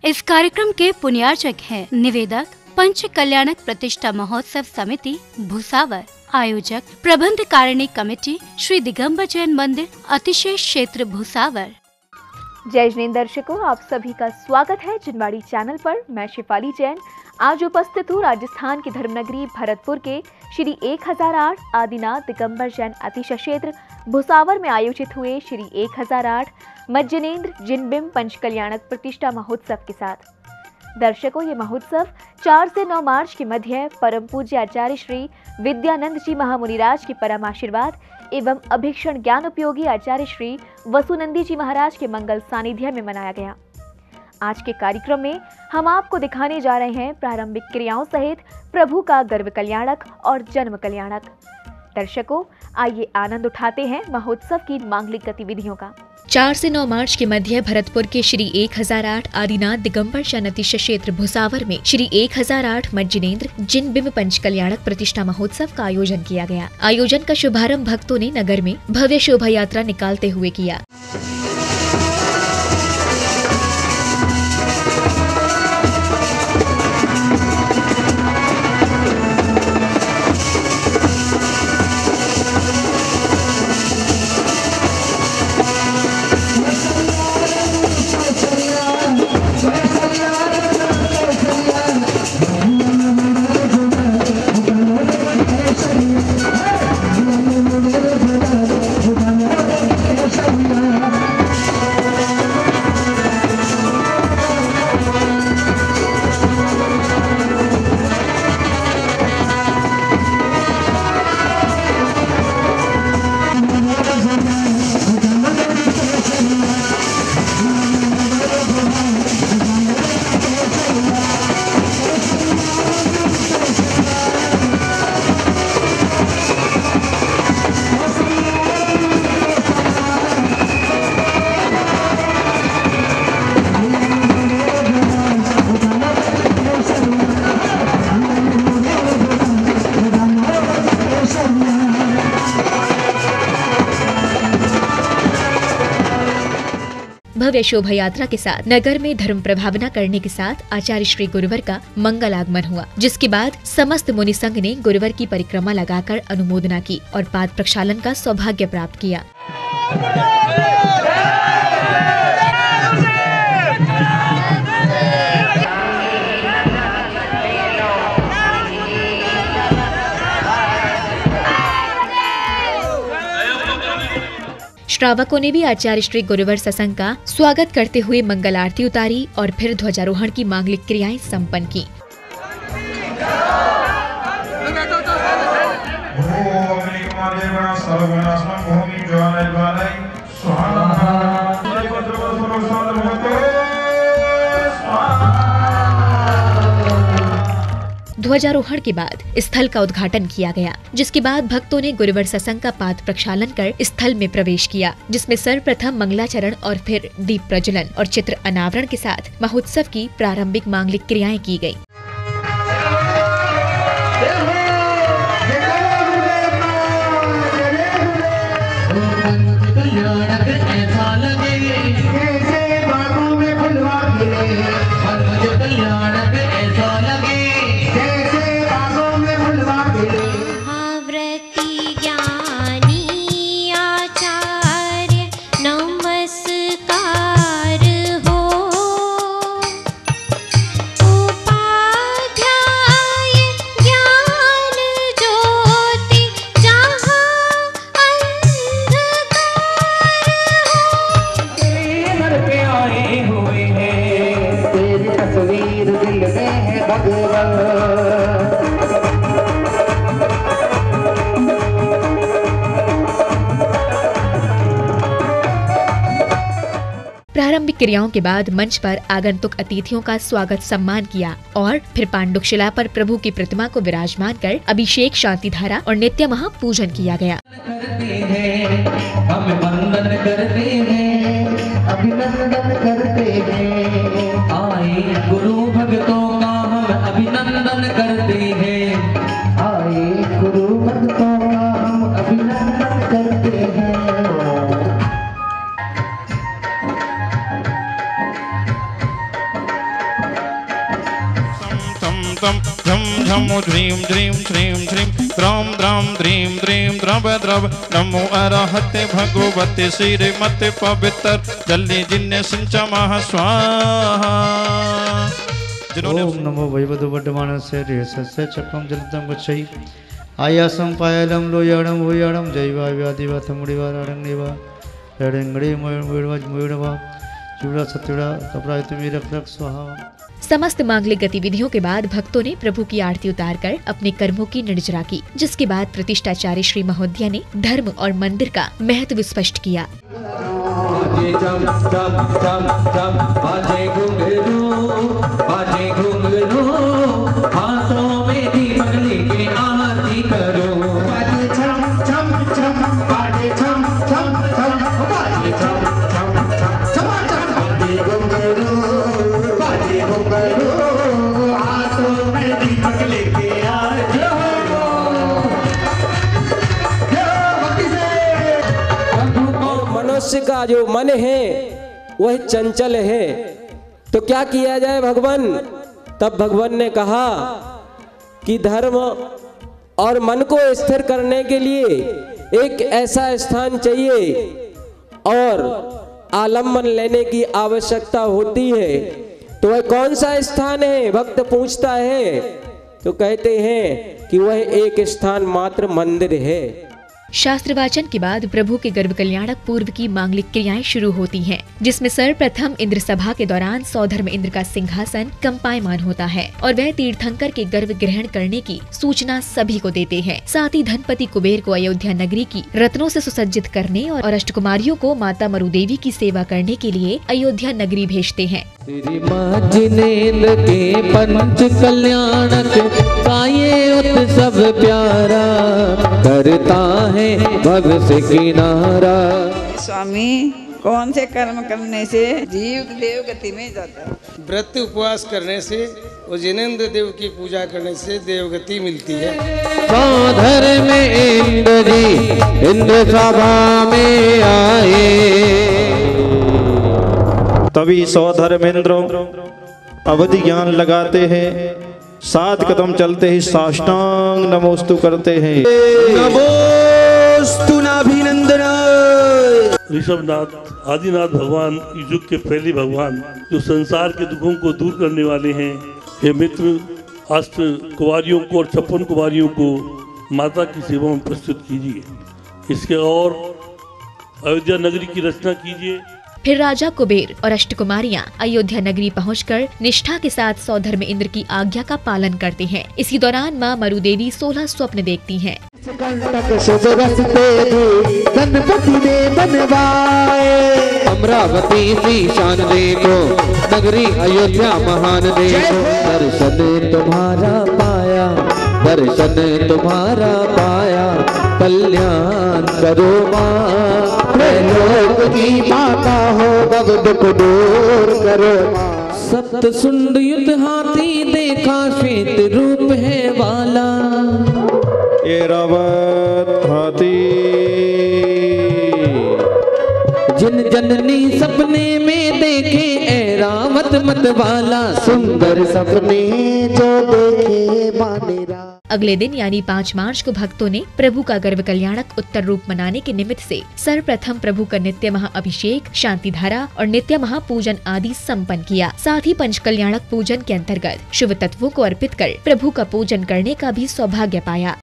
इस कार्यक्रम के पुण्यार्चक हैं निवेदक पंच कल्याणक प्रतिष्ठा महोत्सव समिति भुसावर, आयोजक प्रबंध कारिणी कमेटी श्री दिगंबर जैन मंदिर अतिशय क्षेत्र भुसावर। जय जैन दर्शकों, आप सभी का स्वागत है जिनवाड़ी चैनल पर। मैं शिफाली जैन आज उपस्थित हूँ राजस्थान की धर्मनगरी भरतपुर के श्री 1008 आदिनाथ दिगंबर जैन अतिशय क्षेत्र भुसावर में आयोजित हुए श्री 1008 मज्जनेन्द्र जिनबिंब पंच कल्याणक प्रतिष्ठा महोत्सव के साथ। दर्शकों, ये महोत्सव 4 से 9 मार्च के मध्य परम पूज्य आचार्य श्री विद्यानंद जी महामुनिराज के परम आशीर्वाद एवं अभीक्षण ज्ञान उपयोगी आचार्य श्री वसुनंदी जी महाराज के मंगल सानिध्य में मनाया गया। आज के कार्यक्रम में हम आपको दिखाने जा रहे हैं प्रारंभिक क्रियाओं सहित प्रभु का गर्भ कल्याणक और जन्म कल्याणक। दर्शकों, आइए आनंद उठाते हैं महोत्सव की मांगलिक गतिविधियों का। 4 से 9 मार्च के मध्य भरतपुर के श्री 1008 आदिनाथ दिगंबर जैन अतिशय क्षेत्र भुसावर में श्री 1008 मज्जनेन्द्र जिनबिंब पंच कल्याणक प्रतिष्ठा महोत्सव का आयोजन किया गया। आयोजन का शुभारंभ भक्तों ने नगर में भव्य शोभा यात्रा निकालते हुए किया। भव्य शोभा यात्रा के साथ नगर में धर्म प्रभावना करने के साथ आचार्य श्री गुरुवर का मंगल आगमन हुआ, जिसके बाद समस्त मुनि संघ ने गुरुवर की परिक्रमा लगाकर अनुमोदना की और पाद प्रक्षालन का सौभाग्य प्राप्त किया। श्रावकों ने भी आचार्य श्री गुरुवर सत्संग का स्वागत करते हुए मंगल आरती उतारी और फिर ध्वजारोहण की मांगलिक क्रियाएं संपन्न की। ध्वजारोहण के बाद स्थल का उद्घाटन किया गया, जिसके बाद भक्तों ने गुरुवर सत्संग का पाद प्रक्षालन कर स्थल में प्रवेश किया, जिसमें सर्वप्रथम मंगलाचरण और फिर दीप प्रज्वलन और चित्र अनावरण के साथ महोत्सव की प्रारंभिक मांगलिक क्रियाएं की गयी। प्रारंभिक क्रियाओं के बाद मंच पर आगंतुक अतिथियों का स्वागत सम्मान किया और फिर पांडुकशिला पर प्रभु की प्रतिमा को विराजमान कर अभिषेक, शांति धारा और नित्य महापूजन किया गया। हम वंदन करते हैं, अभिनंदन करते हैं, आए गुरु भक्तों का हम अभिनंदन करते हैं, आए गुरु भक्तों का हम अभिनंदन करते हैं। नमो ह्रीं ह्रीं श्रीं श्रीं द्रौं द्रौं ह्रीं ह्रीं द्रव द्रव नमो अरहते भगवते श्रीमते पवित्र जल्ले जिन्ने सिंचमः स्वाहा। ओम नमो वैवधु वड्डमानस्य रेसस्य चक्रम जलतम गच्छै आयासं पायलम लोयाणम होयाणम जैवा व्याधिवाथम मुड़िवाराणंगेवा रडंगड़े मयूरवा चूड़ा सत्युड़ा कपड़ा तुम्हें रख रख स्वाहा। समस्त मांगलिक गतिविधियों के बाद भक्तों ने प्रभु की आरती उतारकर अपने कर्मों की निर्जरा की, जिसके बाद प्रतिष्ठाचार्य श्री महोदया ने धर्म और मंदिर का महत्व स्पष्ट किया। बाजे जम जम जम जम बाजे घुंघरू हाथों में दीपक लेके आरती करो। बाजे छम छम छम बाजे छम छम छम बाजे छम छम छम छम बाजे घुंघरू हाथों में दीपक लेके आरती करो। मनुष्य का जो मन है वह चंचल है, तो क्या किया जाए भगवान? तब भगवान ने कहा कि धर्म और मन को स्थिर करने के लिए एक ऐसा स्थान चाहिए और आलम्बन लेने की आवश्यकता होती है। तो वह कौन सा स्थान है? भक्त पूछता है तो कहते हैं कि वह एक स्थान मात्र मंदिर है। शास्त्र वाचन के बाद प्रभु के गर्भ कल्याणक पूर्व की मांगलिक क्रियाएं शुरू होती हैं, जिसमें सर्वप्रथम इंद्र सभा के दौरान सौधर्म इंद्र का सिंहासन कंपायमान होता है और वह तीर्थंकर के गर्भ ग्रहण करने की सूचना सभी को देते हैं। साथ ही धनपति कुबेर को अयोध्या नगरी की रत्नों से सुसज्जित करने और अष्टकुमारियों को माता मरुदेवी की सेवा करने के लिए अयोध्या नगरी भेजते हैं। श्री माँ जिनेन्द्र के पंच कल्याणक का ये उत्सव प्यारा करता है भव से किनारा। स्वामी कौन से कर्म करने से जीव देव गति में जाता है? व्रत उपवास करने से और जिनेन्द्र देव की पूजा करने से देवगति मिलती है। सौधर में इंद्र जी इंद्र सभा में आए, तभी सौधर्मेंद्र अवधि ज्ञान लगाते हैं, 7 कदम चलते ही साष्टांग नमोस्तु करते हैं। नमोस्तु नाभिनंदन। ऋषभनाथ आदिनाथ भगवान इस युग के पहले भगवान जो संसार के दुखों को दूर करने वाले हैं, हे मित्र अष्ट कुमारियों को और 56 कुमारियों को माता की सेवा में प्रस्तुत कीजिए। इसके और अयोध्या नगरी की रचना कीजिए। फिर राजा कुबेर और अष्टकुमारियां अयोध्या नगरी पहुंचकर निष्ठा के साथ सौधर्म इंद्र की आज्ञा का पालन करते हैं। इसी दौरान मां मरुदेवी 16 स्वप्न देखती हैं। गणपति ने बनवाए अमरावती सी शान देखो, नगरी अयोध्या महान देखो। दर्शन तुम्हारा पाया, दर्शन तुम्हारा पाया, कल्याण करो माँ। लोक की माता हो भव दुख दूर करो। सप्त सुंड युद्ध हाथी देखा, श्वेत रूप है वाला। एरावत हाथी जिन जननी सपने में देखे ऐरावत मत वाला। सुंदर सपने जो देखे मानेरा। अगले दिन यानी 5 मार्च को भक्तों ने प्रभु का गर्भ कल्याणक उत्तर रूप मनाने के निमित्त से सर्वप्रथम प्रभु का नित्य महाअभिषेक, शांति धारा और नित्य महापूजन आदि संपन्न किया। साथ ही पंच कल्याणक पूजन के अंतर्गत शुभ तत्वों को अर्पित कर प्रभु का पूजन करने का भी सौभाग्य पाया।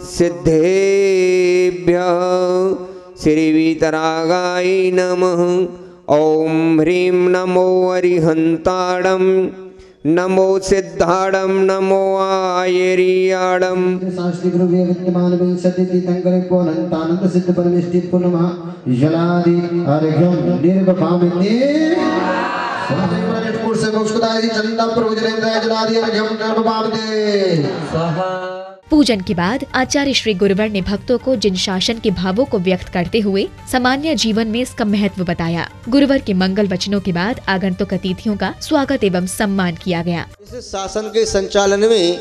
सिद्धेभ्यः श्रीवीतरागाय नमः। ओम ह्रीं नमो अरिहंताणं, नमो सिद्धाणं, नमो आयरियाणं। शास्त्री गुरु विद्यमान में सदिति तंगरे पोनंतानंद सिद्ध परमेष्टि पुनः जलादि अर्घ्यम निर्वभामिते स्वाहा। से मोक्षदायी चंदा प्रभु जनेन्द्र जलादि अर्घ्यम निर्वभामिते स्वाहा। पूजन के बाद आचार्य श्री गुरुवर ने भक्तों को जिन शासन के भावों को व्यक्त करते हुए सामान्य जीवन में इसका महत्व बताया। गुरुवर के मंगल वचनों के बाद आगंतुक अतिथियों का स्वागत एवं सम्मान किया गया। इस शासन के संचालन में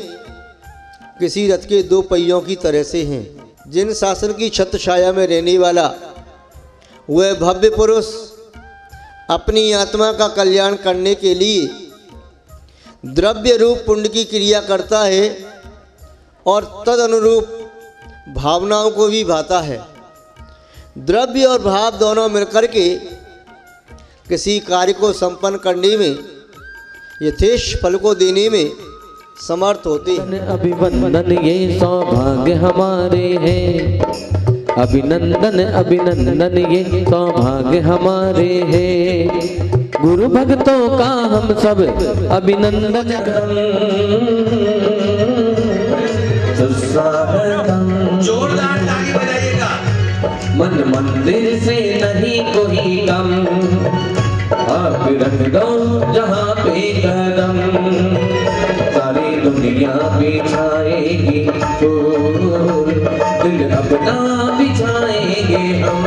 किसी रथ के 2 पहियों की तरह से हैं। जिन शासन की छत्र छाया में रहने वाला वह भव्य पुरुष अपनी आत्मा का कल्याण करने के लिए द्रव्य रूप पुण्य की क्रिया करता है और तद अनुरूप भावनाओं को भी भाता है। द्रव्य और भाव दोनों मिलकर के किसी कार्य को संपन्न करने में यथेष्ट फल को देने में समर्थ होते हैं। अभिवंदन ये सौभाग्य हमारे हैं, अभिनंदन अभिनंदन ये सौभाग्य हमारे हैं, गुरु भक्तों का हम सब अभिनंदन जोरदार ताली बजाइएगा। मन मंदिर से नहीं कोई कम, आप रख दो जहाँ पे कदम, सारी दुनिया बिछाएगी फूल, दिल अपना बिछाएंगे हम।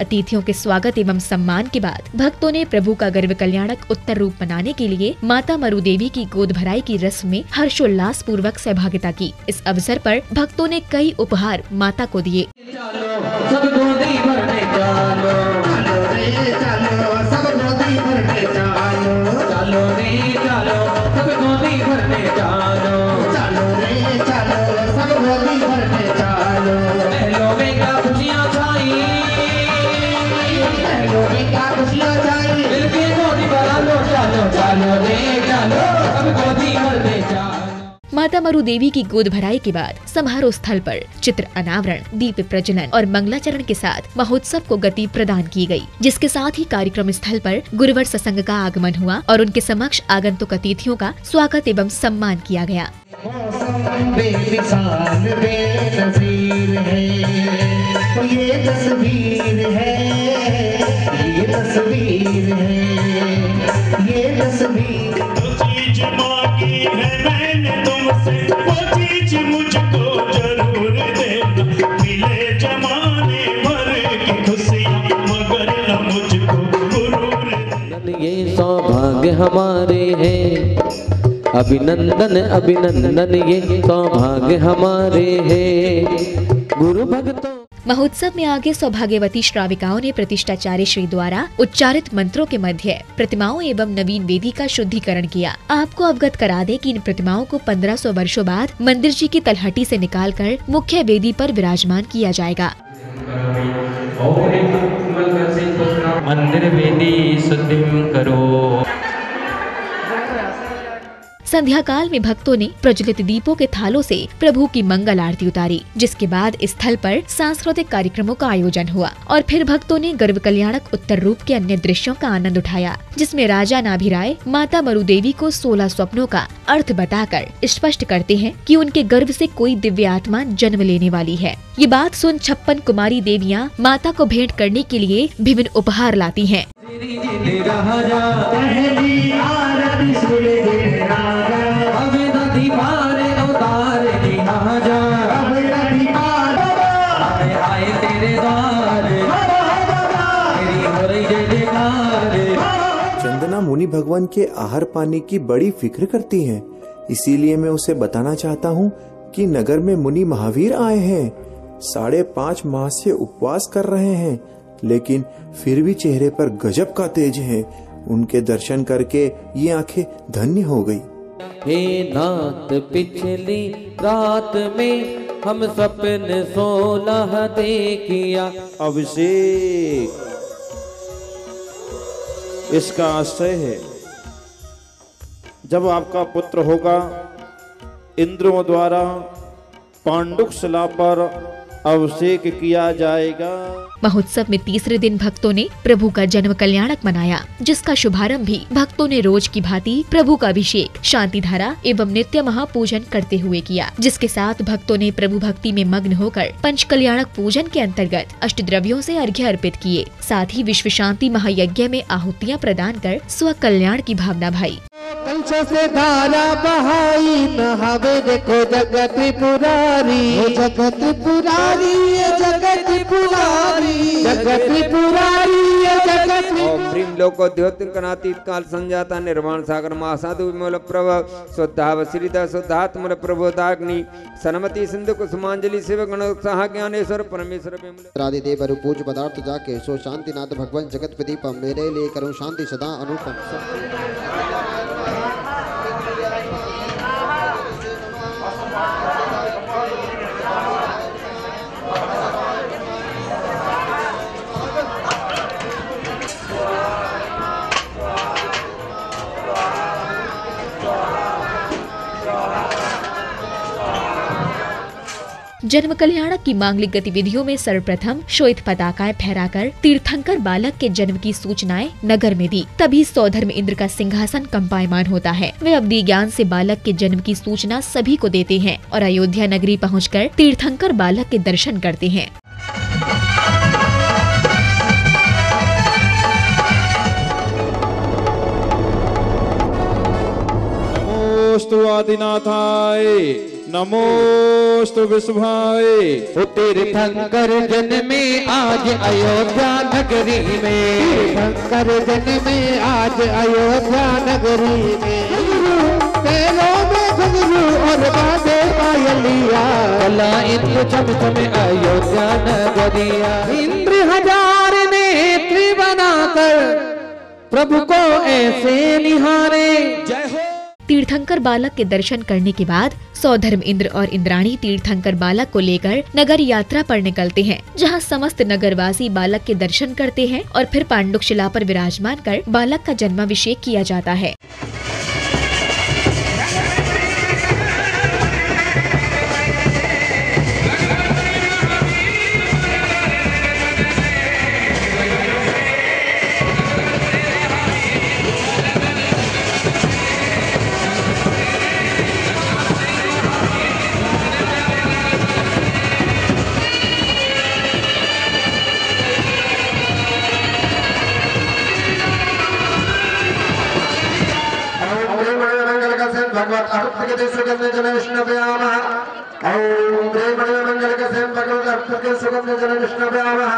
अतिथियों के स्वागत एवं सम्मान के बाद भक्तों ने प्रभु का गर्भ कल्याणक उत्तर रूप मनाने के लिए माता मरु देवी की गोद भराई की रस्म में हर्षोल्लास पूर्वक सहभागिता की। इस अवसर पर भक्तों ने कई उपहार माता को दिए। माता मरु देवी की गोद भराई के बाद समारोह स्थल पर चित्र अनावरण, दीप प्रज्वलन और मंगलाचरण के साथ महोत्सव को गति प्रदान की गई, जिसके साथ ही कार्यक्रम स्थल पर गुरुवर सत्संग का आगमन हुआ और उनके समक्ष आगंतुक अतिथियों का स्वागत एवं सम्मान किया गया। मुझको जरूर देना, मिले जमाने भर की खुशियाँ मगर न मुझको गुरूर। ये सौभाग्य हमारे हैं, अभिनंदन अभिनंदन ये सौभाग्य हमारे हैं, गुरु भक्तों। महोत्सव में आगे सौभाग्यवती श्राविकाओं ने प्रतिष्ठाचार्य श्री द्वारा उच्चारित मंत्रों के मध्य प्रतिमाओं एवं नवीन वेदी का शुद्धिकरण किया। आपको अवगत करा दें कि इन प्रतिमाओं को 1500 वर्षों बाद मंदिर जी की तलहटी से निकालकर मुख्य वेदी पर विराजमान किया जाएगा। मंदिर वेदी शुद्धि करो। संध्या काल में भक्तों ने प्रज्वलित दीपों के थालों से प्रभु की मंगल आरती उतारी, जिसके बाद स्थल पर सांस्कृतिक कार्यक्रमों का आयोजन हुआ और फिर भक्तों ने गर्भ कल्याणक उत्तर रूप के अन्य दृश्यों का आनंद उठाया, जिसमें राजा नाभिराय माता मरु देवी को 16 स्वप्नों का अर्थ बताकर स्पष्ट करते हैं कि उनके गर्भ से कोई दिव्य आत्मा जन्म लेने वाली है। ये बात सुन 56 कुमारी देवियाँ माता को भेंट करने के लिए विभिन्न उपहार लाती हैं। चंदना मुनि भगवान के आहार पानी की बड़ी फिक्र करती हैं, इसीलिए मैं उसे बताना चाहता हूँ कि नगर में मुनि महावीर आए हैं, 5.5 माह से उपवास कर रहे हैं, लेकिन फिर भी चेहरे पर गजब का तेज है। उनके दर्शन करके ये आंखें धन्य हो गई। हे नाथ पिछली रात में हम सपने 16 देखिया। अभिषेक इसका आशय है, जब आपका पुत्र होगा इंद्रों द्वारा पांडुक शिला पर अभिषेक किया जाएगा। महोत्सव में तीसरे दिन भक्तों ने प्रभु का जन्म कल्याणक मनाया, जिसका शुभारंभ भी भक्तों ने रोज की भांति प्रभु का अभिषेक, शांति धारा एवं नित्य महापूजन करते हुए किया, जिसके साथ भक्तों ने प्रभु भक्ति में मग्न होकर पंच कल्याणक पूजन के अंतर्गत अष्टद्रव्यों से अर्घ्य अर्पित किए। साथ ही विश्व शांति महायज्ञ में आहुतियाँ प्रदान कर स्व कल्याण की भावना भाई। कलश से धारा बहाई नहावे देखो जगत पुरारी, जगत पुरारी, जगत पुरारी, जगत पुरारी, ओम ह्रीं लोकोद्योतकनातीत काल संजाता निर्वाण सागर महासाधु विमल प्रभ शुद्धाव श्रीदा शुद्धात्मल प्रबोधाग्नि सनमति सिंधु कुसुमांजलि शिव गण उत्साह ज्ञानेश्वर परमेश्वर आदिदेव पूज पदार्थ जाके सो शांतिनाथ भगवान जगत प्रदीपम मेरे लिए करूं शांति सदा अनुपम। जन्म कल्याणक की मांगलिक गतिविधियों में सर्वप्रथम श्वेत पताकाएं फहराकर तीर्थंकर बालक के जन्म की सूचनाएं नगर में दी। तभी सौधर्म इंद्र का सिंहासन कंपायमान होता है। वे अवधि ज्ञान से बालक के जन्म की सूचना सभी को देते हैं और अयोध्या नगरी पहुंचकर तीर्थंकर बालक के दर्शन करते हैं। नमोस्तु आदिनाथाय नमोस्तु विश्वाय। तीर्थंकर जन्मे आज अयोध्या नगरी में, तीर्थंकर जन्मे आज अयोध्या नगरी में। तेलों में घुंघरू और बाजे पायलिया, कला इंद्र चम चम अयोध्या नगरिया। इंद्र हजार नेत्र बनाकर प्रभु को ऐसे निहारे। जय हो। तीर्थंकर बालक के दर्शन करने के बाद सौधर्म इंद्र और इंद्राणी तीर्थंकर बालक को लेकर नगर यात्रा पर निकलते हैं, जहां समस्त नगरवासी बालक के दर्शन करते हैं और फिर पांडुक शिला पर विराजमान कर बालक का जन्माभिषेक किया जाता है। भगवत अर्थके सुगंध जन विष्णु व्यामः। ओम ह्रीं मंगल के सेम भगवत अर्थके सुगंध जन विष्णु व्यामः।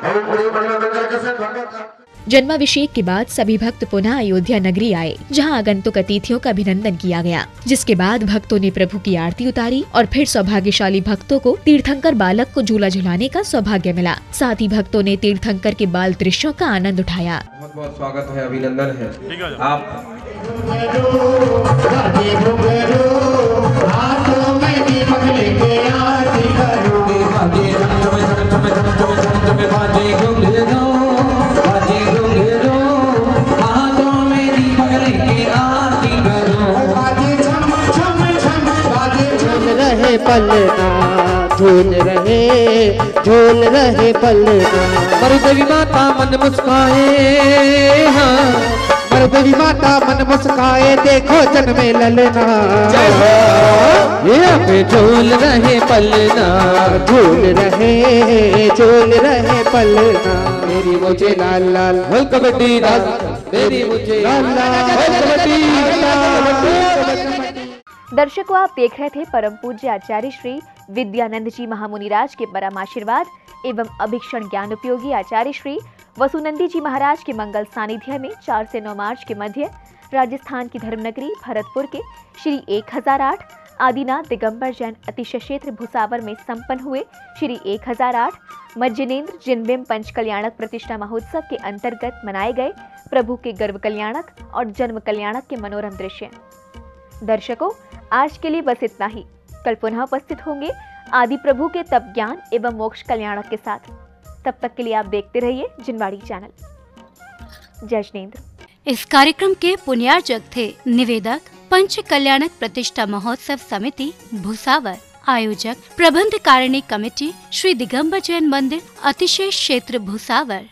ओम ह्रीं मंगल के सेम भगवत। जन्माभिषेक के बाद सभी भक्त पुनः अयोध्या नगरी आए, जहां आगंतुक अतिथियों का अभिनंदन किया गया, जिसके बाद भक्तों ने प्रभु की आरती उतारी और फिर सौभाग्यशाली भक्तों को तीर्थंकर बालक को झूला झुलाने का सौभाग्य मिला। साथ ही भक्तों ने तीर्थंकर के बाल दृश्यों का आनंद उठाया। बहुत बहुत स्वागत है, अभिनंदन है। आप पलना झूल रहे पलना। मरुदेवी माता मन मुस्काए, हाँ मरुदेवी माता मन मुस्काए, देखो जन्मे ललना। ये पे झूल रहे पलना, झूल रहे पलना। मेरी मुझे लाल लाल होल कबड्डी लाल, मेरी मुझे लाल लाल होल कबड्डी लाल। दर्शकों, आप देख रहे थे परम पूज्य आचार्य श्री विद्यानंद जी महामुनिराज के परम आशीर्वाद एवं अभीक्षण ज्ञान उपयोगी आचार्य श्री वसुनंदी जी महाराज के मंगल सानिध्य में 4 से 9 मार्च के मध्य राजस्थान की धर्मनगरी भरतपुर के श्री 1008 आदिनाथ दिगंबर जैन अतिशय क्षेत्र भुसावर में संपन्न हुए श्री 1008 मज्जनेन्द्र जिनबिंब पंच कल्याणक प्रतिष्ठा महोत्सव के अंतर्गत मनाए गए प्रभु के गर्भ कल्याणक और जन्म कल्याणक के मनोरम दृश्य। दर्शकों, आज के लिए बस इतना ही। कल पुनः उपस्थित होंगे आदि प्रभु के तप ज्ञान एवं मोक्ष कल्याणक के साथ। तब तक के लिए आप देखते रहिए जिनवाड़ी चैनल। जय जिनेंद्र। इस कार्यक्रम के पुण्यार्जक थे निवेदक पंच कल्याणक प्रतिष्ठा महोत्सव समिति भुसावर, आयोजक प्रबंध कारिणी कमेटी श्री दिगंबर जैन मंदिर अतिशय क्षेत्र भुसावर।